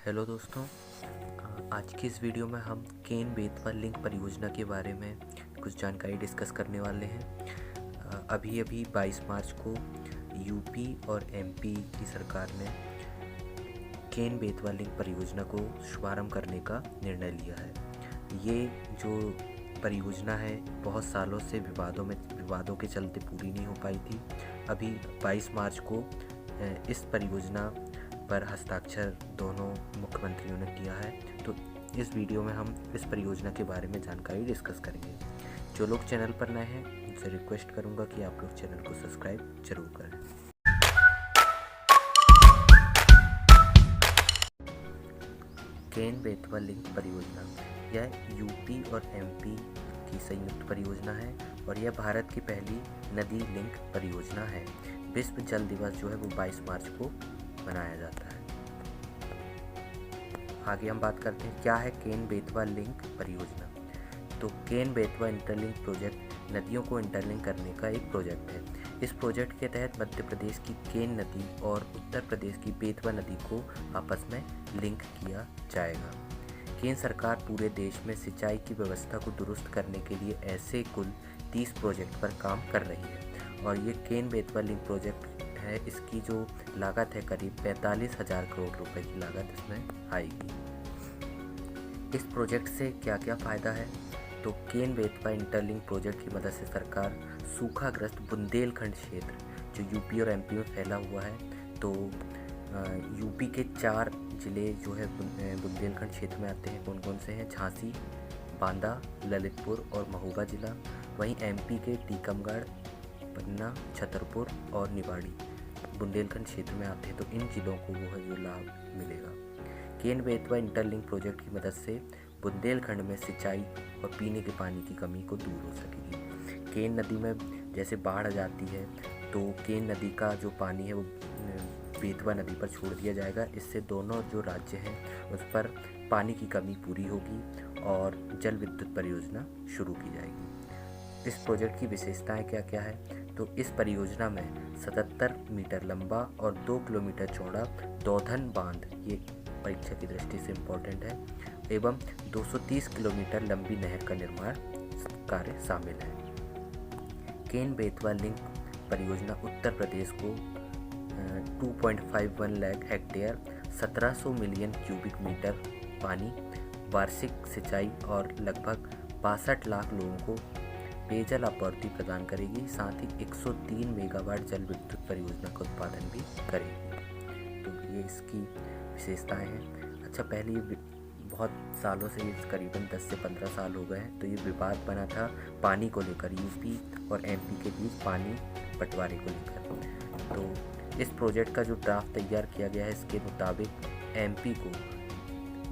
Hello दोस्तों, आज की इस वीडियो में हम केन बेतवा लिंक परियोजना के बारे में कुछ जानकारी डिस्कस करने वाले हैं। अभी अभी 22 मार्च को यूपी और एमपी की सरकार ने केन बेतवा लिंक परियोजना को शुभारंभ करने का निर्णय लिया है। ये जो परियोजना है बहुत सालों से विवादों के चलते पूरी नहीं हो पाई थी। अभी 22 मार्च को इस परियोजना पर हस्ताक्षर दोनों मुख्यमंत्रियों ने किया है। तो इस वीडियो में हम इस परियोजना के बारे में जानकारी डिस्कस करेंगे। जो लोग चैनल पर नए हैं उनसे रिक्वेस्ट करूंगा कि आप लोग चैनल को सब्सक्राइब जरूर करें। केन बेतवा लिंक परियोजना यह यूपी और एमपी की संयुक्त परियोजना है और यह भारत की पहली नदी लिंक परियोजना है। विश्व जल दिवस जो है वो 22 मार्च को मनाया जाता है। आगे हम बात करते हैं क्या है केन बेतवा लिंक परियोजना। तो केन बेतवा इंटरलिंक प्रोजेक्ट नदियों को इंटरलिंक करने का एक प्रोजेक्ट है। इस प्रोजेक्ट के तहत मध्य प्रदेश की केन नदी और उत्तर प्रदेश की बेतवा नदी को आपस में लिंक किया जाएगा। केंद्र सरकार पूरे देश में सिंचाई की व्यवस्था को दुरुस्त करने के लिए ऐसे कुल 30 प्रोजेक्ट पर काम कर रही है और ये केन बेतवा लिंक प्रोजेक्ट है। इसकी जो लागत है करीब 45,000 करोड़ रुपए की लागत इसमें आएगी। इस प्रोजेक्ट से क्या क्या फ़ायदा है? तो केन बेतवा इंटरलिंक प्रोजेक्ट की मदद से सरकार सूखाग्रस्त बुंदेलखंड क्षेत्र जो यूपी और एमपी में फैला हुआ है, तो यूपी के 4 ज़िले जो है बुंदेलखंड क्षेत्र में आते हैं। कौन कौन से हैं? झांसी, बांदा, ललितपुर और महोबा ज़िला। वहीं एमपी के टीकमगढ़, पन्ना, छतरपुर और निवाड़ी बुंदेलखंड क्षेत्र में आते हैं। तो इन जिलों को वो है जो लाभ मिलेगा। केन बेतवा इंटरलिंक प्रोजेक्ट की मदद से बुंदेलखंड में सिंचाई और पीने के पानी की कमी को दूर हो सकेगी। केन नदी में जैसे बाढ़ आ जाती है तो केन नदी का जो पानी है वो बेतवा नदी पर छोड़ दिया जाएगा। इससे दोनों जो राज्य हैं उस पर पानी की कमी पूरी होगी और जल विद्युत परियोजना शुरू की जाएगी। इस प्रोजेक्ट की विशेषताएं क्या क्या है? तो इस परियोजना में 77 मीटर लंबा और 2 किलोमीटर चौड़ा दौधन बांध, ये परीक्षा की दृष्टि से इम्पोर्टेंट है, एवं 230 किलोमीटर लंबी नहर का निर्माण कार्य शामिल है। केन बेतवा लिंक परियोजना उत्तर प्रदेश को 2.51 lakh hectare 1700 million cubic metre पानी, वार्षिक सिंचाई और लगभग 62 लाख लोगों को पेयजल आपूर्ति प्रदान करेगी। साथ ही 103 मेगावाट जल विद्युत परियोजना का उत्पादन भी करेगी। तो ये इसकी विशेषताएं हैं। अच्छा, पहले ये बहुत सालों से, ये करीबन 10 से 15 साल हो गए हैं, तो ये विवाद बना था पानी को लेकर, यूपी और एमपी के बीच पानी बंटवारे को लेकर। तो इस प्रोजेक्ट का जो ड्राफ्ट तैयार किया गया है, इसके मुताबिक एमपी को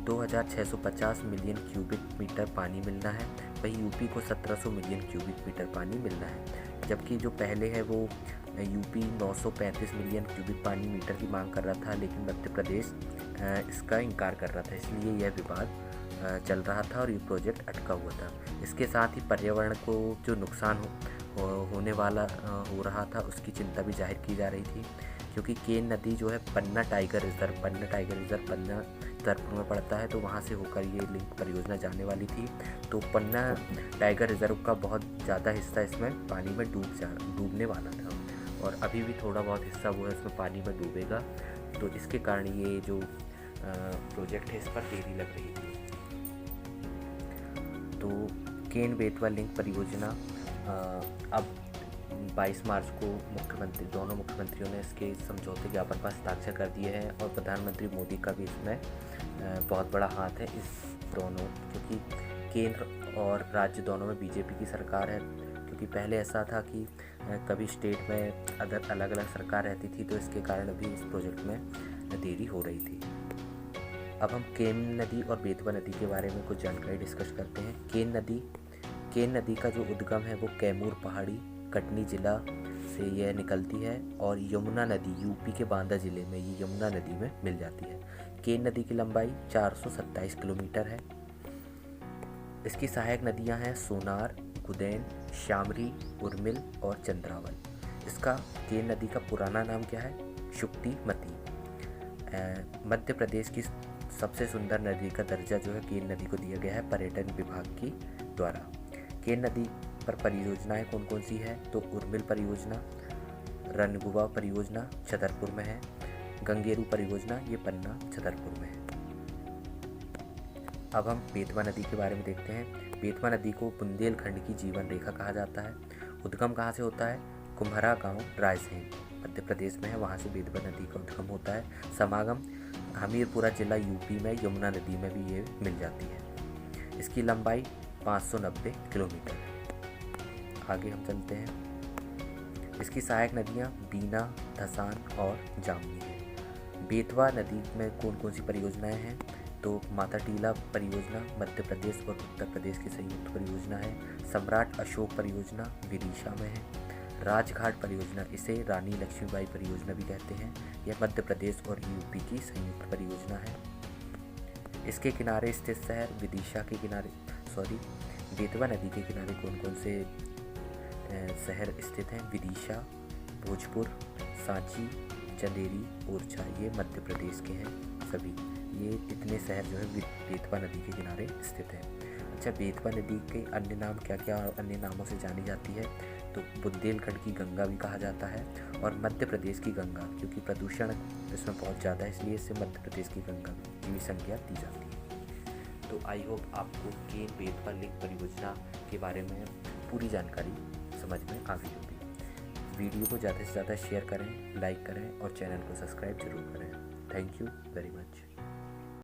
2650 मिलियन क्यूबिक मीटर पानी मिलना है, वहीं यूपी को 1700 मिलियन क्यूबिक मीटर पानी मिलना है। जबकि जो पहले है वो यूपी 935 मिलियन क्यूबिक पानी मीटर की मांग कर रहा था, लेकिन मध्य प्रदेश इसका इनकार कर रहा था। इसलिए यह विवाद चल रहा था और ये प्रोजेक्ट अटका हुआ था। इसके साथ ही पर्यावरण को जो नुकसान होने वाला हो रहा था उसकी चिंता भी जाहिर की जा रही थी, क्योंकि केन नदी जो है पन्ना टाइगर रिजर्व पन्ना तरपुर में पड़ता है, तो वहाँ से होकर ये लिंक परियोजना जाने वाली थी। तो पन्ना टाइगर रिजर्व का बहुत ज़्यादा हिस्सा इसमें पानी में डूबने वाला था और अभी भी थोड़ा बहुत हिस्सा वो है इसमें पानी में डूबेगा। तो इसके कारण ये जो प्रोजेक्ट है इस पर देरी लग रही थी। तो केन बेतवा लिंक परियोजना अब 22 मार्च को दोनों मुख्यमंत्रियों ने इसके समझौते ज्ञापन पर हस्ताक्षर कर दिए हैं और प्रधानमंत्री मोदी का भी इसमें बहुत बड़ा हाथ है। इस दोनों, क्योंकि केंद्र और राज्य दोनों में बीजेपी की सरकार है, क्योंकि पहले ऐसा था कि कभी स्टेट में अलग अलग सरकार रहती थी, तो इसके कारण भी इस प्रोजेक्ट में देरी हो रही थी। अब हम केन नदी और बेतवा नदी के बारे में कुछ जानकारी डिस्कस करते हैं। केन नदी का जो उद्गम है वो कैमूर पहाड़ी, कटनी जिला से यह निकलती है और यमुना नदी यूपी के बांदा जिले में ये यमुना नदी में मिल जाती है। केन नदी की लंबाई 427 किलोमीटर है। इसकी सहायक नदियां हैं सोनार, गुदैन, शामरी, उर्मिल और चंद्रावल। इसका केन नदी का पुराना नाम क्या है? शुक्तिमती। मध्य प्रदेश की सबसे सुंदर नदी का दर्जा जो है केन नदी को दिया गया है पर्यटन विभाग की द्वारा। केन नदी पर परियोजनाएं कौन कौन सी है? तो उर्मिल परियोजना, रनगुवा परियोजना छतरपुर में है, गंगेरू परियोजना ये पन्ना छतरपुर में है। अब हम बेतवा नदी के बारे में देखते हैं। बेतवा नदी को बुंदेलखंड की जीवन रेखा कहा जाता है। उद्गम कहाँ से होता है? कुम्हरा गांव रायसेन मध्य प्रदेश में है, वहाँ से बेतवा नदी का उद्गम होता है। समागम हमीरपुरा जिला यूपी में यमुना नदी में भी ये मिल जाती है। इसकी लंबाई 590 किलोमीटर है। आगे हम चलते हैं। इसकी सहायक नदियाँ बीना, धसान और जामनी है। बेतवा नदी में कौन कौन सी परियोजनाएं हैं? तो माता टीला परियोजना मध्य प्रदेश और उत्तर प्रदेश की संयुक्त परियोजना है। सम्राट अशोक परियोजना विदिशा में है। राजघाट परियोजना, इसे रानी लक्ष्मीबाई परियोजना भी कहते हैं, यह मध्य प्रदेश और यूपी की संयुक्त परियोजना है। इसके किनारे स्थित शहर विदिशा के किनारे बेतवा नदी के किनारे कौन कौन से शहर स्थित हैं? विदिशा, भोजपुर, सांची, चंदेरी, ओरछा, ये मध्य प्रदेश के हैं सभी। ये इतने शहर जो है बेतवा नदी के किनारे स्थित हैं। अच्छा, बेतवा नदी के अन्य नाम क्या क्या अन्य नामों से जानी जाती है? तो बुंदेलखंड की गंगा भी कहा जाता है और मध्य प्रदेश की गंगा, क्योंकि प्रदूषण इसमें बहुत ज़्यादा है इसलिए इसे मध्य प्रदेश की गंगा की भी संज्ञा दी जाती है। तो आई होप आपको केन बेतवा लिंक परियोजना के बारे में पूरी जानकारी समझ में आ गई होगी। वीडियो को ज़्यादा से ज़्यादा शेयर करें, लाइक करें और चैनल को सब्सक्राइब जरूर करें। Thank you very much.